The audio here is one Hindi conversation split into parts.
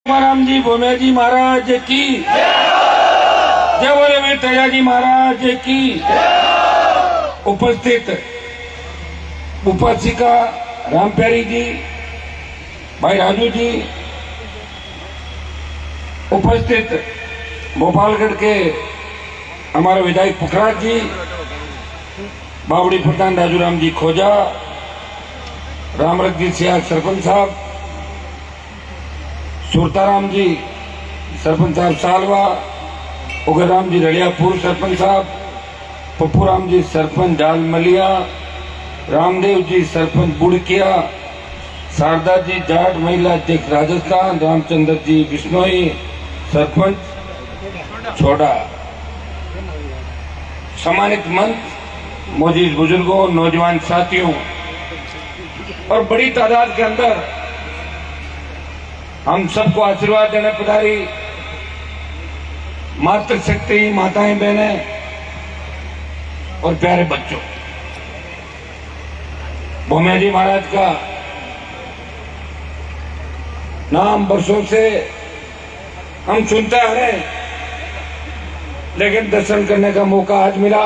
राम जी भोमे जी महाराज की जय बोले मेरे तेजा जी महाराज की। उपस्थित उपासिका राम प्यारी जी, भाई राजू जी, उपस्थित भोपालगढ़ के हमारे विधायक पुखराज जी, बावड़ी प्रधान राजू राम जी खोजा, रामरथ जी सियाज सरपंच साहब, सुरताराम जी सरपंच साहब सालवा, उगर राम जी रड़ियापुर सरपंच साहब, पप्पू राम जी सरपंच डालमलिया, रामदेव जी सरपंच बुड़किया, शारदा जी जाट महिला अध्यक्ष राजस्थान, रामचंद्र जी बिश्नोई सरपंच छोड़ा, सम्मानित मंच, मौजूद बुजुर्गों, नौजवान साथियों और बड़ी तादाद के अंदर हम सबको आशीर्वाद देने पधारी मातृशक्ति माताएं बहनें और प्यारे बच्चों, भोमे जी महाराज का नाम वर्षों से हम सुनते आ रहे, लेकिन दर्शन करने का मौका आज मिला।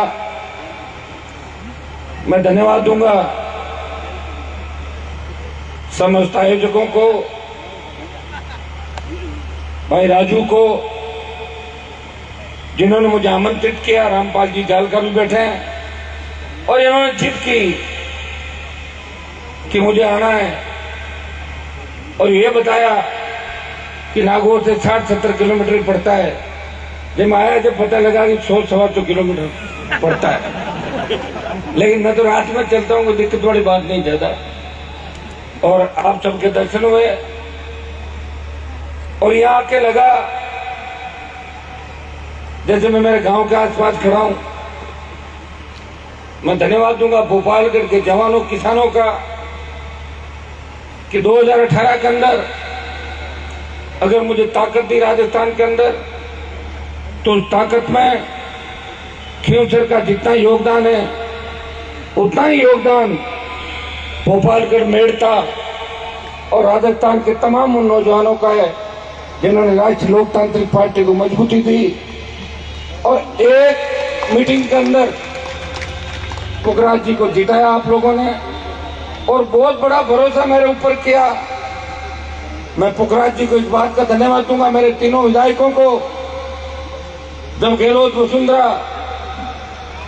मैं धन्यवाद दूंगा समस्त आयोजकों को, भाई राजू को जिन्होंने मुझे आमंत्रित किया, रामपाल जी जाल का भी बैठे हैं और इन्होंने जिद की कि मुझे आना है और ये बताया कि नागौर से 60-70 किलोमीटर पड़ता है। जब मैं आया जब पता लगा कि 100-125 किलोमीटर पड़ता है, लेकिन मैं तो रात में चलता हूँ, कोई दिक्कत वाली बात नहीं ज्यादा। और आप सबके दर्शन हुए और यहाँ आके लगा जैसे मैं मेरे गांव के आसपास खड़ा हूं। मैं धन्यवाद दूंगा भोपालगढ़ के जवानों किसानों का कि 2018 के अंदर अगर मुझे ताकत दी राजस्थान के अंदर, तो उस ताकत में खींवसर का जितना योगदान है उतना ही योगदान भोपालगढ़ मेड़ता और राजस्थान के तमाम उन नौजवानों का है जिन्होंने राष्ट्रीय लोकतांत्रिक पार्टी को मजबूती दी। और एक मीटिंग के अंदर पुखराज जी को जिताया आप लोगों ने और बहुत बड़ा भरोसा मेरे ऊपर किया। मैं पुखराज जी को इस बात का धन्यवाद दूंगा, मेरे तीनों विधायकों को। जब गहलोत वसुंधरा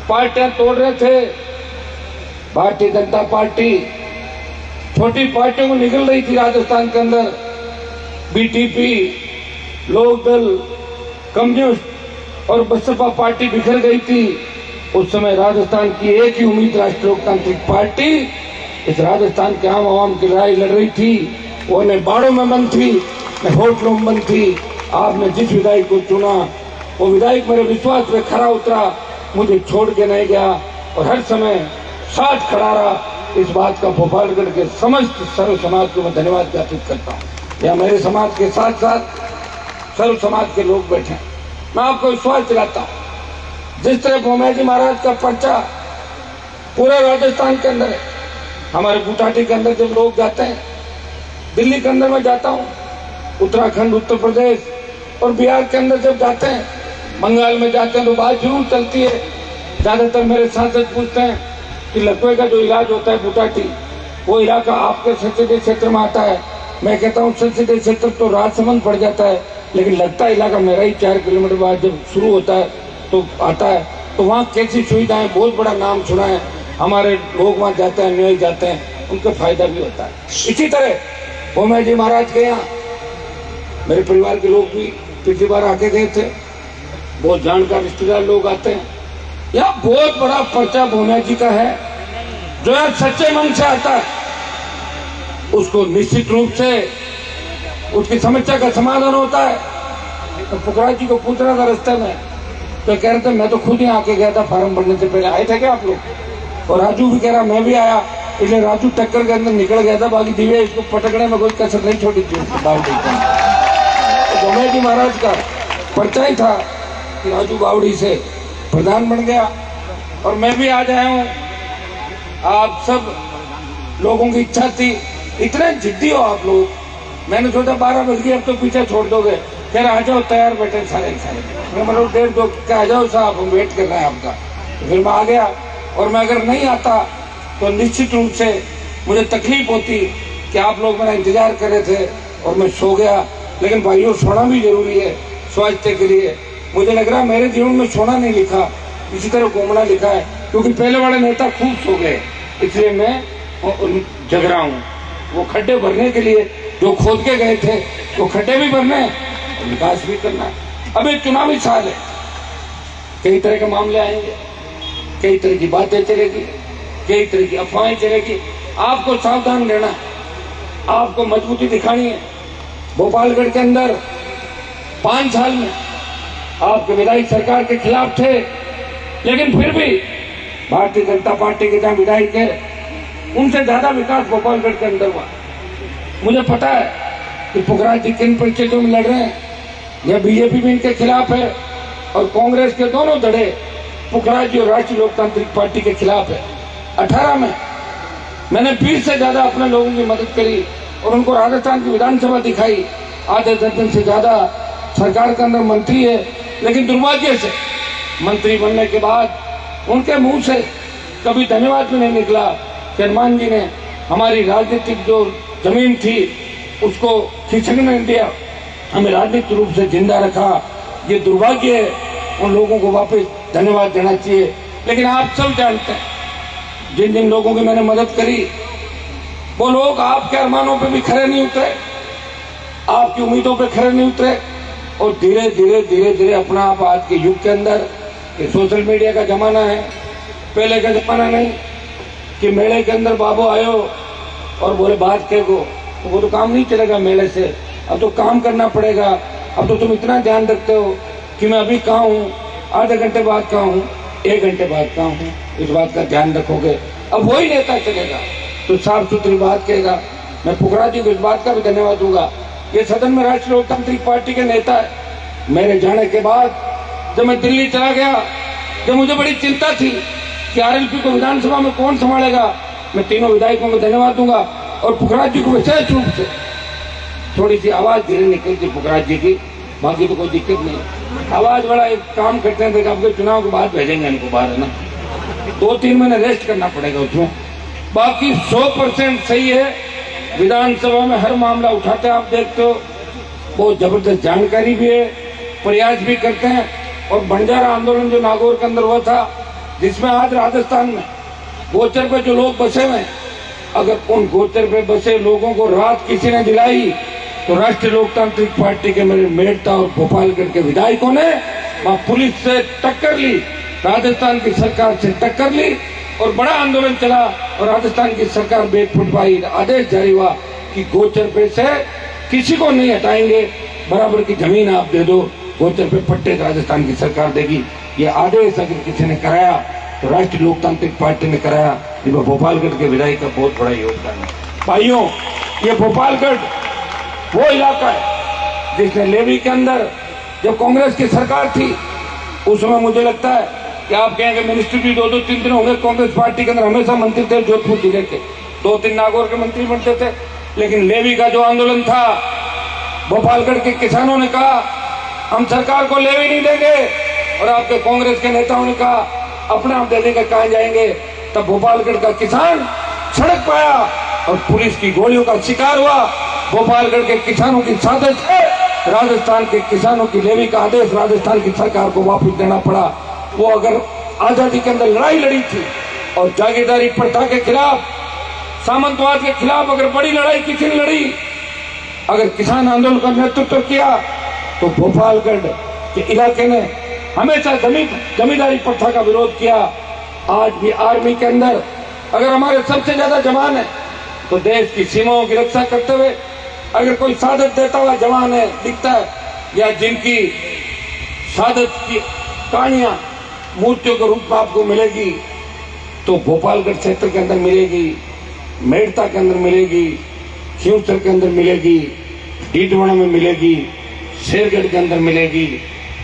पार्टियां तोड़ रहे थे, भारतीय जनता पार्टी छोटी पार्टियों को निकल रही थी राजस्थान के अंदर, बीटीपी, लोकदल, कम्युनिस्ट और बसपा पार्टी बिखर गई थी। उस समय राजस्थान की एक ही उम्मीद राष्ट्रीय लोकतांत्रिक पार्टी इस राजस्थान के आम आवाम की लड़ाई लड़ रही थी। वो न बाड़ों में बंद थी, न होटलों में बंद थी। आपने जिस विधायक को चुना वो विधायक मेरे विश्वास में खरा उतरा, मुझे छोड़ के नहीं गया और हर समय साथ खड़ा रहा। इस बात का भोपालगढ़ के समस्त सर्व समाज को मैं धन्यवाद ज्ञापित करता हूँ। या मेरे समाज के साथ साथ सर्व समाज के लोग बैठे, मैं आपको विश्वास दिलाता हूँ जिस तरह भोमे जी महाराज का पर्चा पूरे राजस्थान के अंदर है। हमारे गुवाहाटी के अंदर जब लोग जाते हैं, दिल्ली के अंदर मैं जाता हूँ, उत्तराखंड, उत्तर प्रदेश और बिहार के अंदर जब जाते हैं, बंगाल में जाते हैं, तो बात जरूर चलती है। ज्यादातर मेरे सांसद पूछते हैं कि लकवे का जो इलाज होता है गुवाहाटी, वो इलाका आपके संसदीय क्षेत्र में आता है। मैं कहता हूँ संसदीय क्षेत्र तो राजसमंद पड़ जाता है, लेकिन लगता इलाका मेरा ही 4 किलोमीटर बाद जब शुरू होता है तो आता है। तो वहाँ कैसी सुविधाएं, बहुत बड़ा नाम सुना है, हमारे लोग वहाँ जाते हैं, न्याय जाते हैं, उनको फायदा भी होता है। इसी तरह भोमे जी महाराज के यहाँ मेरे परिवार के लोग भी पिछली बार आके गए थे, बहुत जानकार रिश्तेदार लोग आते हैं। यहाँ बहुत बड़ा पर्चा भोमे जी का है, जो यहाँ सच्चे मन से आता है उसको निश्चित रूप से उसकी समस्या का समाधान होता है। तो पुखराज जी को पूछ रहा था रास्ते में, तो कह रहे थे मैं तो खुद ही आके गया था, फार्म भरने से पहले आए थे क्या आप लोग? और राजू भी कह रहा मैं भी आया, इसलिए राजू टक्कर के अंदर निकल गया था, बाकी दिव्या इसको पटकने में कोई कसर नहीं छोड़ी थी। भोमे जी महाराज का पर्चा ही था कि राजू बावड़ी से प्रधान बन गया और मैं भी आज आया हूँ। आप सब लोगों की इच्छा थी, इतने जिद्दी हो आप लोग मैंने सोचा 12 बज गई, अब तो पीछे छोड़ दोगे। कह रहे आ जाओ, तैयार बैठे सारे मैं मतलब 1:30 क्या आ जाओ साहब, हम वेट कर रहे हैं आपका। तो फिर मैं आ गया, और मैं अगर नहीं आता तो निश्चित रूप से मुझे तकलीफ होती कि आप लोग मेरा इंतजार कर रहे थे और मैं सो गया। लेकिन भाइयों, सोना भी जरूरी है स्वास्थ्य के लिए। मुझे लग रहा है मेरे जीवन में सोना नहीं लिखा, इसी तरह घूमना लिखा है, क्योंकि पहले वाले नेता खूब सो गए, इसलिए मैं जग रहा हूँ। वो खड्डे भरने के लिए जो खोद के गए थे, वो खड्डे भी भरने और विकास भी करना है। अब एक चुनावी साल है, कई तरह के मामले आएंगे, कई तरह की बातें चलेगी, कई तरह की अफवाहें चलेगी। आपको सावधान रहना है, आपको मजबूती दिखानी है। भोपालगढ़ के अंदर 5 साल में आपके विधायक सरकार के खिलाफ थे, लेकिन फिर भी भारतीय जनता पार्टी के जहां विधायक है, उनसे ज्यादा विकास भोपालगढ़ के अंदर हुआ। मुझे पता है कि पुखराज जी किन परिस्थितियों में लड़ रहे हैं, या बीजेपी भी इनके खिलाफ है और कांग्रेस के दोनों धड़े पुखराज जी और राष्ट्रीय लोकतांत्रिक पार्टी के खिलाफ है। 18 में मैंने 20 से ज्यादा अपने लोगों की मदद करी और उनको राजस्थान की विधानसभा दिखाई। आधे दर्जन से ज्यादा सरकार के अंदर मंत्री है, लेकिन दुर्भाग्य से मंत्री बनने के बाद उनके मुंह से कभी धन्यवाद भी नहीं निकला। हनुमान जी ने हमारी राजनीतिक जो जमीन थी उसको खिसकने नहीं दिया, हमें राजनीतिक रूप से जिंदा रखा। ये दुर्भाग्य है, उन लोगों को वापस धन्यवाद देना चाहिए। लेकिन आप सब जानते हैं, जिन जिन लोगों की मैंने मदद करी, वो लोग आपके अरमानों पे भी खरे नहीं उतरे, आपकी उम्मीदों पे खरे नहीं उतरे, और धीरे धीरे धीरे धीरे अपना आप आज के युग के अंदर, ये सोशल मीडिया का जमाना है, पहले का जमाना नहीं कि मेले के अंदर बाबू आयो और बोले बात कह को, तो वो तो काम नहीं चलेगा मेले से। अब तो काम करना पड़ेगा। अब तो तुम इतना ध्यान रखते हो कि मैं अभी कहाँ हूँ, आधे घंटे बाद कहाँ हूँ, 1 घंटे बाद कहाँ हूँ, इस बात का ध्यान रखोगे। अब वही नेता चलेगा तो साफ सुथरी बात कहेगा। मैं पुखराज जी को इस बात का भी धन्यवाद दूंगा, ये सदन में राष्ट्रीय लोकतांत्रिक पार्टी के नेता है। मेरे जाने के बाद जब मैं दिल्ली चला गया, जब मुझे बड़ी चिंता थी कि आरएलपी को विधानसभा में कौन संभालेगा, मैं तीनों विधायकों को धन्यवाद दूंगा। और पुखराज जी को विशेष रूप से, थोड़ी सी आवाज धीरे निकलती पुखराज जी की, बाकी तो कोई दिक्कत नहीं। आवाज बड़ा एक काम करते हैं, आपके चुनाव के बाद भेजेंगे इनको बाहर, है ना, 2-3 महीने रेस्ट करना पड़ेगा उसमें। बाकी 100% सही है। विधानसभा में हर मामला उठाते हैं, आप देखते हो, बहुत जबरदस्त जानकारी भी है, प्रयास भी करते हैं। और बंजारा आंदोलन जो नागौर के अंदर हुआ था, जिसमें आज राजस्थान में गोचर पे जो लोग बसे हुए, अगर उन गोचर पे बसे लोगों को राहत किसी ने दिलाई तो राष्ट्रीय लोकतांत्रिक पार्टी के मेरे मेड़ता और भोपालगढ़ के विधायकों ने वहां पुलिस से टक्कर ली, राजस्थान की सरकार से टक्कर ली और बड़ा आंदोलन चला। और राजस्थान की सरकार बेद फुट पाई, आदेश जारी हुआ कि गोचर पे से किसी को नहीं हटाएंगे, बराबर की जमीन आप दे दो, गोचर पे पट्टे राजस्थान की सरकार देगी। ये आदेश अगर किसी ने कराया तो राष्ट्रीय लोकतांत्रिक पार्टी ने कराया। ये भोपालगढ़ के विधायक का बहुत बड़ा योगदान है। भाइयों, ये भोपालगढ़ वो इलाका है जिसने लेवी के अंदर जब कांग्रेस की सरकार थी, उस समय मुझे लगता है कि आप कहेंगे मिनिस्ट्री भी 2-3 दिन होंगे, कांग्रेस पार्टी के अंदर हमेशा मंत्री थे जोधपुर जिले के, 2-3 नागौर के मंत्री बनते थे। लेकिन लेवी का जो आंदोलन था, भोपालगढ़ के किसानों ने कहा हम सरकार को लेवी नहीं देंगे, और आपके कांग्रेस के नेताओं ने कहा अपने आप दे देंगे, कहां जाएंगे। तब भोपालगढ़ का किसान सड़क पाया और पुलिस की गोलियों का शिकार हुआ। भोपालगढ़ के किसानों की साजिश है, राजस्थान के किसानों की लेवी का आदेश राजस्थान की सरकार को वापस देना पड़ा। वो अगर आजादी के अंदर लड़ाई लड़ी थी और जागीरदारी प्रथा के खिलाफ, सामंतवाद के खिलाफ अगर बड़ी लड़ाई किसी ने लड़ी, अगर किसान आंदोलन का नेतृत्व किया, तो भोपालगढ़ के इलाके ने हमेशा जमींदारी प्रथा का विरोध किया। आज भी आर्मी के अंदर अगर हमारे सबसे ज्यादा जवान है तो देश की सीमाओं की रक्षा करते हुए अगर कोई शहादत देता हुआ जवान है दिखता है, या जिनकी शहादत की कहानियां मूर्तियों के रूप में आपको मिलेगी, तो भोपालगढ़ क्षेत्र के अंदर मिलेगी, मेड़ता के अंदर मिलेगी, खींवसर के अंदर मिलेगी, डीडवाना में मिलेगी, शेरगढ़ के अंदर मिलेगी।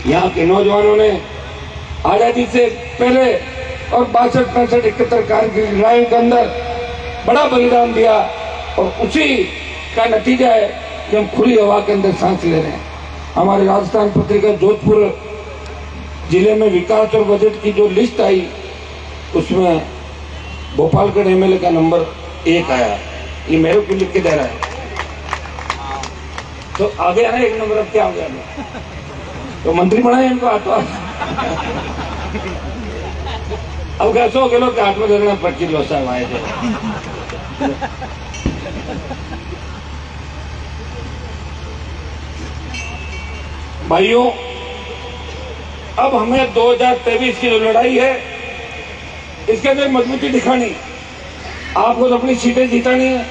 यहाँ के नौजवानों ने आजादी से पहले और 62, 65, 71 कारगिल लड़ाई के अंदर बड़ा बलिदान दिया, और उसी का नतीजा है कि हम खुली हवा के अंदर सांस ले रहे हैं। हमारे राजस्थान पत्रिका जोधपुर जिले में विकास और बजट की जो लिस्ट आई उसमें भोपालगढ़ एमएलए का नंबर 1 आया। ये मेरे को लिख के दे रहा है, तो आ गया ना 1 नंबर। अब क्या हो गया, तो मंत्री बनाए इनको हाथों। अब कैसे हो गए लोग हाथ में धरना 25 लोग साहब आए थे। भाइयों, अब हमें 2023 की जो लड़ाई है इसके अंदर मजबूती दिखानी। आपको तो अपनी सीटें जीतानी है,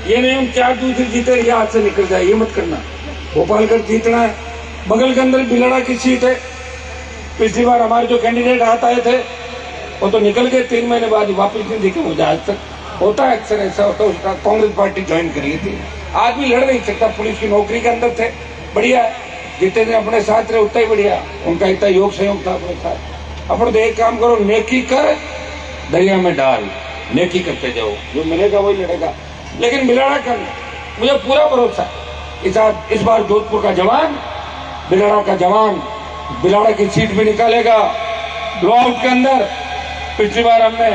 ये नहीं हम 4 दूसरी जीते ये हाथ से निकल जाए, ये मत करना। भोपालगढ़ जीतना है। बगल के अंदर बिलड़ा की सीट है। पिछली बार हमारे जो कैंडिडेट हाथ आए थे वो तो निकल गए, 3 महीने बाद वापस नहीं दिखे मुझे आज तक। होता है अक्सर ऐसा होता है। उसका कांग्रेस पार्टी ज्वाइन कर ली थी। आदमी लड़ नहीं सकता, पुलिस की नौकरी के अंदर थे, बढ़िया। जितने दिन अपने साथ रहे उतना ही बढ़िया, उनका इतना योग सहयोग था अपने साथ। अपन तो एक काम करो, नेकी कर दरिया में डाल, नेकी करते जाओ, जो मिलेगा वही लड़ेगा। लेकिन बिलाड़ा कर, मुझे पूरा भरोसा है इस बार जोधपुर का जवान, बिलाड़ा का जवान बिलाड़ा की सीट भी निकालेगा। ब्लो आउट के अंदर पिछली बार हमने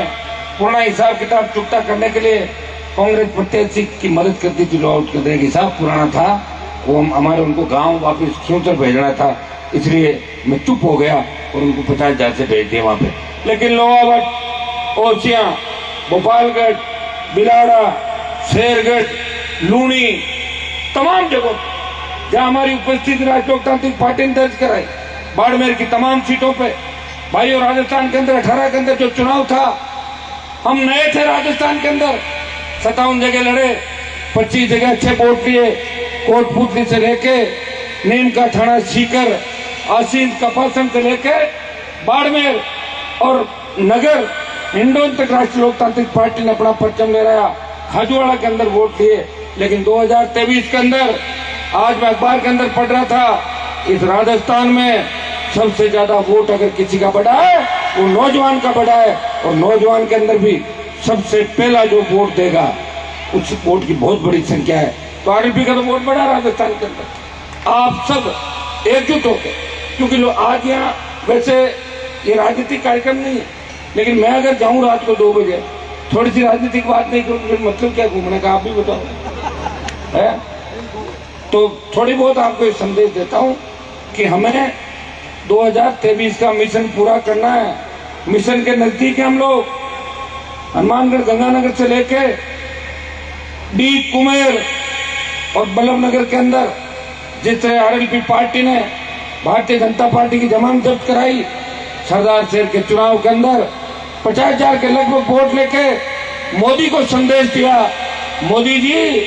पूरा हिसाब किताब चुकता करने के लिए कांग्रेस प्रत्याशी की मदद करती थी। ब्लो आउट के अंदर एक हिसाब पुराना था, वो हमारे उनको गांव वापस खींचकर भेजना था, इसलिए मैं चुप हो गया और उनको 50,000 से भेज दिया वहां पे। लेकिन लोहावट, ओसिया, भोपालगढ़, बिलाड़ा, शेरगढ़, लूणी, तमाम जगहों जहां हमारी उपस्थिति राष्ट्रीय लोकतांत्रिक पार्टी ने दर्ज कराई। बाड़मेर की तमाम सीटों पे भाइयों, राजस्थान के अंदर 18 के अंदर जो चुनाव था, हम नए थे राजस्थान के अंदर, 57 जगह लड़े, 25 जगह अच्छे वोट लिए। कोटपुतली से लेके नीम का थाना सीकर, आसीन कपासन से लेके बाड़मेर और नगर हिंडोन तक राष्ट्रीय लोकतांत्रिक पार्टी ने अपना परचम ले रहा। खाजूवाड़ा के अंदर वोट लिए। लेकिन 2023 के अंदर, आज मैं अखबार के अंदर पढ़ रहा था, इस राजस्थान में सबसे ज्यादा वोट अगर किसी का बढ़ा है वो नौजवान का बढ़ा है। और नौजवान के अंदर भी सबसे पहला जो वोट देगा उस वोट की बहुत बड़ी संख्या है। तो आरएलपी का तो वोट बढ़ा राजस्थान के अंदर। आप सब एकजुट होकर, क्योंकि लोग आज यहाँ वैसे ये राजनीतिक कार्यक्रम नहीं है, लेकिन मैं अगर जाऊं रात को 2 बजे, थोड़ी सी राजनीतिक बात नहीं करूँ, फिर मतलब क्या घूमने का, आप भी बताओ है। तो थोड़ी बहुत आपको संदेश देता हूं कि हमें 2023 का मिशन पूरा करना है। मिशन के नजदीक हम लोग हनुमानगढ़ गंगानगर से लेके डी कुमेर और बल्लभनगर के अंदर जिस तरह आरएलपी पार्टी ने भारतीय जनता पार्टी की जमानत जब्त कराई, सरदार शहर के चुनाव के अंदर 50,000 के लगभग वोट लेके मोदी को संदेश दिया, मोदी जी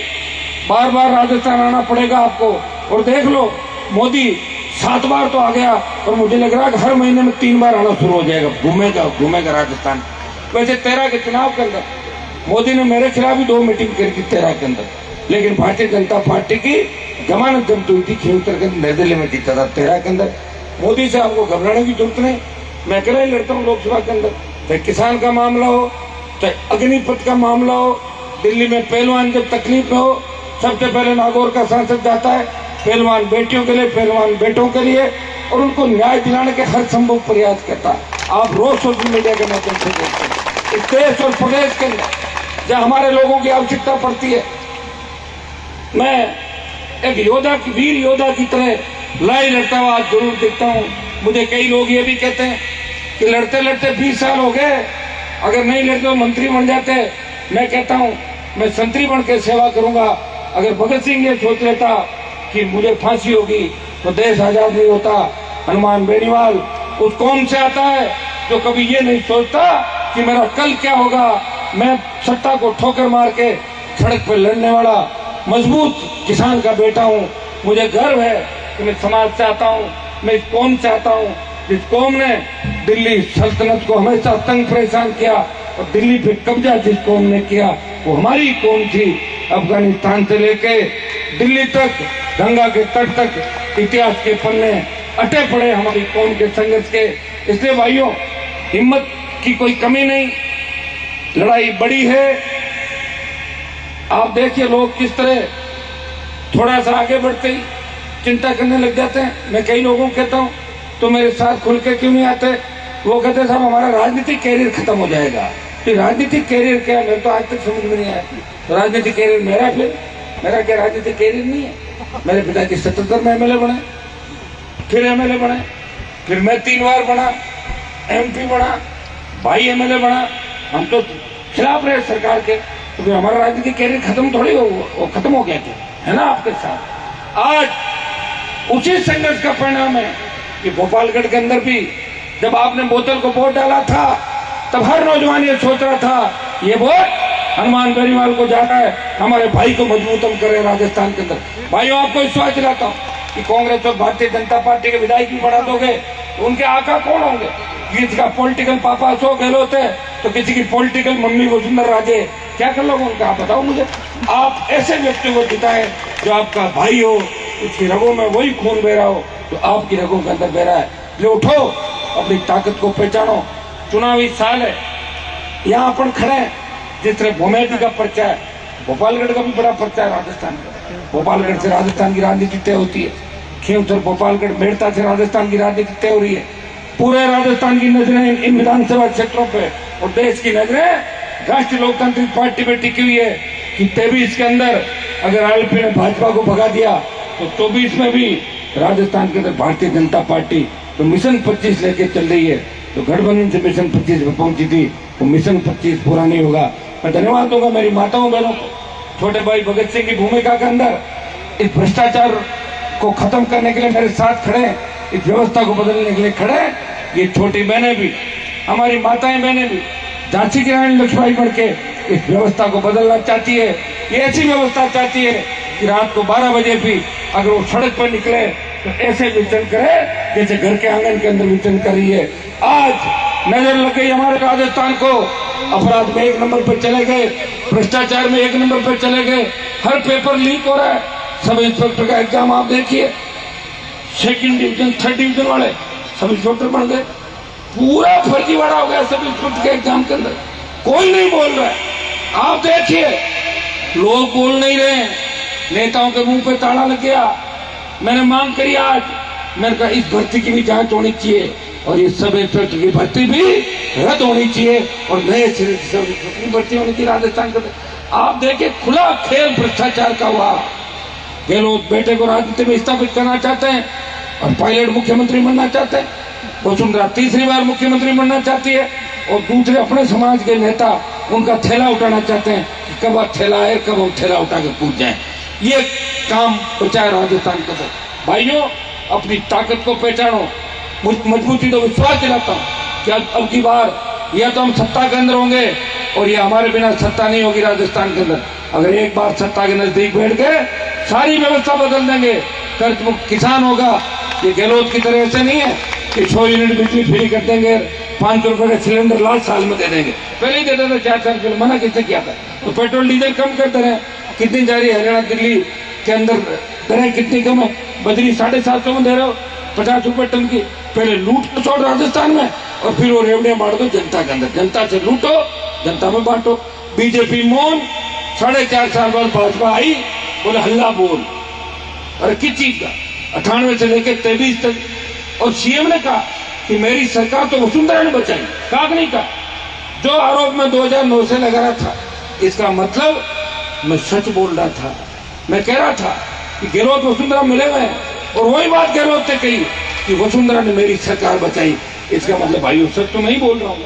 बार बार राजस्थान आना पड़ेगा आपको। और देख लो, मोदी 7 बार तो आ गया और मुझे लग रहा है कि हर महीने में 3 बार आना शुरू हो जाएगा, घूमेगा राजस्थान। वैसे 13 के चुनाव के अंदर मोदी ने मेरे खिलाफ भी 2 मीटिंग करी थी 13 के अंदर, लेकिन भारतीय जनता पार्टी की जमानत जब्त हुई थी, खींचकर के नई दिल्ली में जीता था 13 के अंदर। मोदी से आपको घबराने की जरूरत नहीं, मैं अकेला ही लड़ता हूँ लोकसभा के अंदर। चाहे किसान का मामला हो, चाहे अग्निपथ का मामला हो, दिल्ली में पहलवान जब तकलीफ में हो, सबसे पहले नागौर का सांसद जाता है पहलवान बेटियों के लिए, पहलवान बेटों के लिए, और उनको न्याय दिलाने के हर संभव प्रयास करता है। आप रोज सोशल मीडिया के माध्यम से देखते हैं इस देश और प्रदेश के अंदर जहाँ हमारे लोगों की आवश्यकता पड़ती है। मैं एक योद्धा की, वीर योद्धा की तरह लड़ाई लड़ता हुआ आज जरूर देखता हूँ। मुझे कई लोग ये भी कहते हैं कि लड़ते लड़ते 20 साल हो गए, अगर नहीं लड़ते तो मंत्री बन जाते। मैं कहता हूँ मैं संतरी बन के सेवा करूंगा। अगर भगत सिंह ये सोच लेता कि मुझे फांसी होगी तो देश आजाद नहीं होता। हनुमान बेनीवाल उस कौम से आता है जो कभी ये नहीं सोचता कि मेरा कल क्या होगा। मैं सत्ता को ठोकर मार के सड़क पर लड़ने वाला मजबूत किसान का बेटा हूँ। मुझे गर्व है कि मैं समाज से आता हूँ, मैं इस कौम से आता हूँ जिस कौम ने दिल्ली सल्तनत को हमेशा तंग परेशान किया, और दिल्ली पे कब्जा जिस कौम ने किया वो हमारी कौम थी। अफगानिस्तान से लेके दिल्ली तक, गंगा के तट तक इतिहास के पन्ने अटे पड़े हमारी कौम के संघर्ष के। इसलिए भाइयों, हिम्मत की कोई कमी नहीं, लड़ाई बड़ी है। आप देखिए लोग किस तरह थोड़ा सा आगे बढ़ते ही चिंता करने लग जाते हैं। मैं कई लोगों को कहता हूँ तो मेरे साथ खुल के क्यों नहीं आते, वो कहते हैं साहब हमारा राजनीतिक कैरियर खत्म हो जाएगा। तो राजनीतिक कैरियर क्या है, मेरे तो आज तक समझ में नहीं आया। तो राजनीतिक कैरियर मेरा, फिर मेरा क्या राजनीतिक कैरियर नहीं है। मेरे पिताजी 77 में एमएलए बने, फिर एमएलए बने, फिर मैं 3 बार बना, एमपी बना, भाई एमएलए बना। हम तो खिलाफ रहे सरकार के, तो हमारा राजनीतिक कैरियर खत्म थोड़ी वो खत्म हो गया है ना आपके साथ। आज उसी संघर्ष का परिणाम है कि भोपालगढ़ के अंदर भी जब आपने बोतल को वोट डाला था तब हर नौजवान ये सोच रहा था ये वोट हनुमान बेनीवाल को जाना है, हमारे भाई को मजबूत हम करें राजस्थान के अंदर। भाइयों आपको विश्वास दिलाता हूँ कि कांग्रेस और भारतीय जनता पार्टी के विधायक भी बढ़ा दोगे तो उनके आका कौन होंगे। किसी का पॉलिटिकल पापा अशोक गहलोत है तो किसी की पॉलिटिकल मम्मी वसुंधरा राजे, क्या कर लोगे उनका आप बताओ मुझे। आप ऐसे व्यक्ति को जिताएं जो आपका भाई हो, उसकी रगों में वही खून बह रहा हो तो आपकी रगों के अंदर बह रहा है। जो उठो, अपनी ताकत को पहचानो। चुनावी साल है, यहाँ अपन खड़े हैं। जिस तरह भूमेटी का पर्चा है, भोपालगढ़ का भी बड़ा पर्चा है राजस्थान का। भोपालगढ़ से राजस्थान की राजनीति तय होती है, खींवसर भोपालगढ़ मेड़ता से राजस्थान की राजनीति तय हो रही है। पूरे राजस्थान की नजरें इन विधानसभा क्षेत्रों पे और देश की नजरें राष्ट्रीय लोकतांत्रिक पार्टी पे टिकी हुई है कि 23 के अंदर अगर आरएलपी ने भाजपा को भगा दिया तो 24 में भी राजस्थान के अंदर भारतीय जनता पार्टी तो मिशन 25 लेके चल रही है। तो गठबंधन से मिशन 25 में पहुंची थी, तो मिशन 25 पूरा नहीं होगा। मैं धन्यवाद दूंगा मेरी माताओं बहनों को, छोटे भाई भगत सिंह की भूमिका के अंदर इस भ्रष्टाचार को खत्म करने के लिए मेरे साथ खड़े, इस व्यवस्था को बदलने के लिए खड़े। ये छोटी बहनें भी, हमारी माताएं बहनें भी झांसी की रानी लक्ष्मीबाई बन के इस व्यवस्था को बदलना चाहती है। ये ऐसी व्यवस्था चाहती है कि रात को 12 बजे भी अगर वो सड़क पर निकले तो ऐसे विचरण करे जैसे घर के आंगन के अंदर विचरण कर रही है। आज नजर लग गई हमारे राजस्थान को, अपराध में 1 नंबर पर चले गए, भ्रष्टाचार में 1 नंबर पर चले गए, हर पेपर लीक हो रहा है। सब इंस्पेक्टर का एग्जाम आप देखिए, 2nd डिवीजन 3rd डिवीजन वाले सब इंस्पेक्टर बन गए। पूरा फर्जीवाड़ा हो गया सब इंस्पेक्टर के एग्जाम के अंदर, कोई नहीं बोल रहा है। आप देखिए लोग बोल नहीं रहे, नेताओं के मुंह पे ताला लग गया। मैंने मांग करी आज, मैंने कहा इस भर्ती की भी जांच होनी चाहिए और ये सब इंस्पेक्टर की भर्ती भी रद्द होनी चाहिए और नए सिरे से सब इंस्पेक्टर की भर्ती होनी चाहिए राजस्थान के अंदर। आप देखिए खुला खेल भ्रष्टाचार का हुआ। गहलोत बेटे को राजनीति में स्थापित करना चाहते हैं और पायलट मुख्यमंत्री बनना चाहते हैं। वसुंधरा 3री बार मुख्यमंत्री बनना चाहती है और दूसरे अपने समाज के नेता उनका थैला उठाना चाहते हैं कि कब आप थैला आए, कब हम थैला उठा के कूद जाए। ये काम बचाए राजस्थान के अंदर। भाइयों अपनी ताकत को पहचानो। मजबूती तो विश्वास दिलाता हूँ कि अब की बार या तो हम सत्ता के अंदर होंगे और ये हमारे बिना सत्ता नहीं होगी राजस्थान के अंदर। अगर एक बार सत्ता के नजदीक बैठ गए सारी व्यवस्था बदल देंगे। कर्ज मुक्त किसान होगा। ये गहलोत की तरह ऐसे नहीं है कि 100 यूनिट बिजली फ्री कर देंगे, 500 रुपए का सिलेंडर लास्ट साल में दे देंगे। पहले ही दे देते 4 साल पहले, मना किसने किया था। तो पेट्रोल डीजल कम करते रहे। कितनी जा रही है हरियाणा दिल्ली के अंदर दरें कितनी कम है। बजरी 750 में दे रहे हो 50 रुपए टन की। पहले लूट तो छोड़ राजस्थान में और फिर वो रेवड़ियां बांट दो जनता के अंदर। जनता से लूटो, जनता में बांटो। बीजेपी मौन, 4.5 साल बाद भाजपा आई, बोले हल्ला बोल। अरे किस चीज का? 98 से लेकर 23 तक। और सीएम ने कहा कि मेरी सरकार तो वसुंधरा ने बचाई, कहा नहीं कहा। जो आरोप में 2009 से लगा रहा था, इसका मतलब मैं सच बोल रहा था। मैं कह रहा था कि गहलोत वसुंधरा मिले हुए हैं और वही बात गहलोत ने कही कि वसुंधरा ने मेरी सरकार बचाई। इसका मतलब भाई सच तो नहीं बोल रहा हूँ,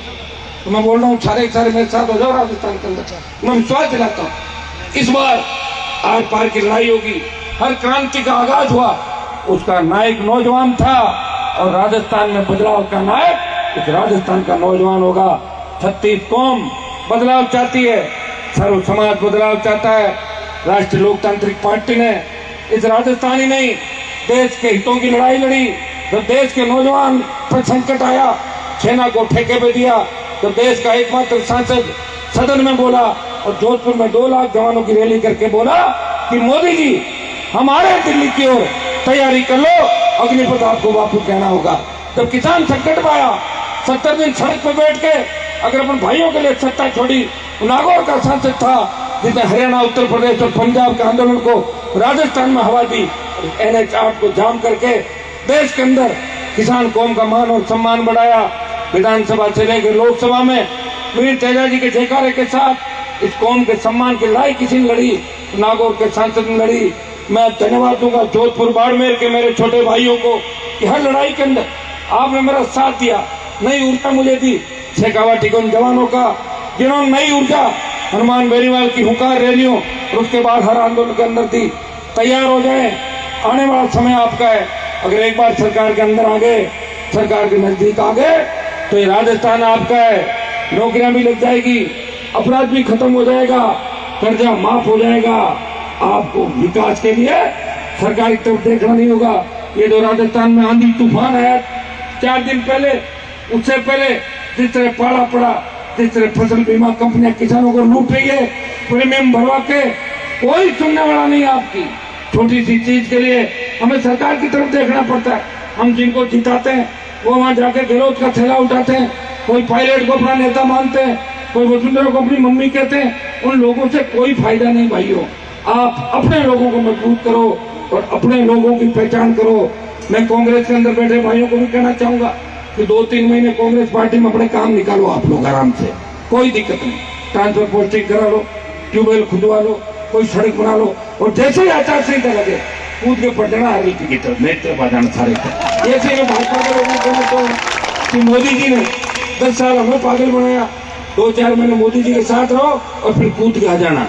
तो मैं बोल रहा हूँ सारे मेरे साथ हो जाओ राजस्थान के अंदर। मैं विश्वास दिलाता हूँ इस बार आर पार की लड़ाई होगी। हर क्रांति का आगाज हुआ, उसका नायक नौजवान था और राजस्थान में बदलाव का नायक इस राजस्थान का नौजवान होगा। 36 कौम बदलाव चाहती है, सर्व समाज बदलाव चाहता है। राष्ट्रीय लोकतांत्रिक पार्टी ने इस राजस्थान ही नहीं देश के हितों की लड़ाई लड़ी। जब देश के नौजवान पर संकट आया, सेना को ठेके पे दिया, तो देश का एकमात्र सांसद सदन में बोला और जोधपुर में 2 लाख जवानों की रैली करके बोला कि मोदी जी हमारे दिल्ली की ओर तैयारी कर लो, अग्निपथ आपको वापस कहना होगा। जब किसान संकट में आया, 70 दिन सड़क पर बैठ के अगर अपन भाइयों के लिए सत्ता छोड़ी। नागौर का सांसद था जिसने हरियाणा, उत्तर प्रदेश और पंजाब के आंदोलन को राजस्थान में हवा दी, NH8 को जाम करके देश के अंदर किसान कौम का मान और सम्मान बढ़ाया। विधानसभा से लेकर लोकसभा में वीर तेजाजी के जयकारे के साथ इस कौम के सम्मान के लायक किसी ने लड़ी, नागौर के सांसद ने लड़ी। मैं धन्यवाद दूंगा जोधपुर बाड़मेर के मेरे छोटे भाइयों को कि हर लड़ाई के अंदर आपने मेरा साथ दिया, नई ऊर्जा मुझे दी। शेखावाटी के उन जवानों का जिन्होंने नई ऊर्जा हनुमान बेनीवाल की हुंकार रैलियों और उसके बाद हर आंदोलन के अंदर दी। तैयार हो जाए, आने वाला समय आपका है। अगर एक बार सरकार के अंदर आ गए, सरकार के नजदीक आ गए, तो ये राजस्थान आपका है। नौकरियां भी लग जाएगी, अपराध भी खत्म हो जाएगा, कर्जा माफ हो जाएगा। आपको विकास के लिए सरकार की तरफ देखना नहीं होगा। ये जो राजस्थान में आंधी तूफान आया 4 दिन पहले, उससे पहले जिस तरह पाला पड़ा, जिस तरह फसल बीमा कंपनियां किसानों को लूट रही है प्रीमियम भरवा के, कोई सुनने वाला नहीं आपकी। छोटी सी चीज के लिए हमें सरकार की तरफ देखना पड़ता है। हम जिनको जिताते हैं वो वहां जाके गलौत का थैला उठाते हैं, कोई पायलट को अपना नेता मानते हैं, कोई वसुंधरा को अपनी मम्मी कहते हैं। उन लोगों से कोई फायदा नहीं भाइयों। आप अपने लोगों को मजबूत करो और अपने लोगों की पहचान करो। मैं कांग्रेस के अंदर बैठे भाइयों को भी कहना चाहूंगा कि 2-3 महीने कांग्रेस पार्टी में अपने काम निकालो आप लोग आराम से, कोई दिक्कत नहीं। ट्रांसफर पोस्टिंग करा लो, ट्यूबवेल खुदवा लो, कोई सड़क बना लो, और जैसे ही आचार संहिता लगे कूद के पड़ जाना RLP की तरफ, मेरी तरफ आ जाना सारे। ऐसे में भाजपा के लोगों को तो कि मोदी जी ने 10 साल हमें पागल बनाया, 2-4 महीने मोदी जी के साथ रहो और फिर कूद के आ जाना।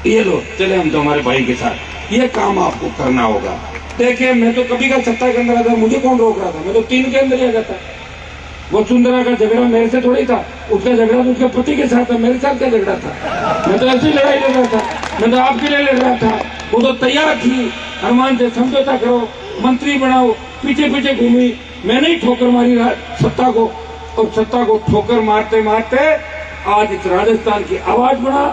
ये लो चले हम तो हमारे भाई के साथ, ये काम आपको करना होगा। देखिए मैं तो कभी का सत्ता के अंदर आता, मुझे कौन रोक रहा था? मैं तो 3 के अंदर ही आ जाता। वसुंधरा का झगड़ा मेरे से थोड़ी था, उसका झगड़ा तो उसके पति के साथ था, मेरे साथ क्या झगड़ा था? मैं तो ऐसी लड़ाई लड़ रहा था, मैं तो आपके लिए लड़ रहा था। वो तो तैयार थी हनुमान से समझौता करो, मंत्री बनाओ, पीछे पीछे घूमी। मैंने ही ठोकर मारी सत्ता को, और सत्ता को ठोकर मारते मारते आज इस राजस्थान की आवाज बना।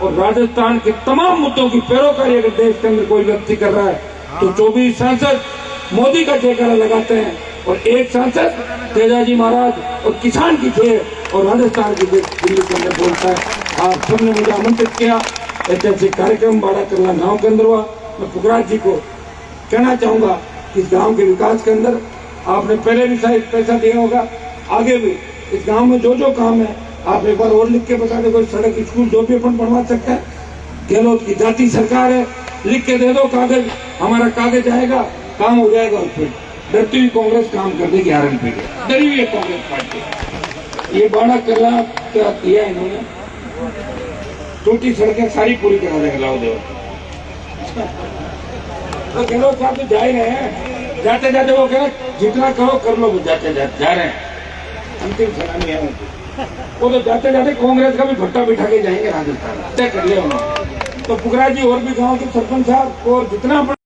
और राजस्थान के तमाम मुद्दों की पैरोकारी अगर देश के अंदर कोई व्यक्ति कर रहा है तो 24 सांसद मोदी का जयकारा लगाते हैं, और 1 सांसद तेजाजी महाराज और किसान की जय और राजस्थान की दिल्ली के अंदर बोलता है। आप सबने मुझे आमंत्रित किया, ऐतिहासिक कार्यक्रम बाड़ा करला गांव के अंदर हुआ। मैं पुखराज जी को कहना चाहूंगा कि इस गांव के विकास के अंदर आपने पहले भी शायद पैसा दिया होगा, आगे भी इस गांव में जो जो काम है आप एक बार और लिख के बता दो। कोई सड़क, स्कूल जो भी अपन बनवा सकते हैं। गहलोत की जाति सरकार है, लिख के दे दो कागज, हमारा कागज आएगा, काम हो जाएगा। और फिर डरती हुई कांग्रेस काम कर देगी RLP के, डरी हुई है कांग्रेस पार्टी। ये बाड़ा करला क्या दिया इन्होंने, छोटी सड़कें सारी पूरी करा देगा लाओ देव। तो गहलोत साहब तो जा ही रहे हैं, जाते जाते वो कह जितना करो कर लो, जाते जाते जा रहे हैं। अंतिम सलामी है वो तो जाते जाते कांग्रेस का भी भट्टा बिठा के जाएंगे राजस्थान, तय कर लिया उन्होंने। तो पुखराज जी और भी गांव के सरपंच साहब और जितना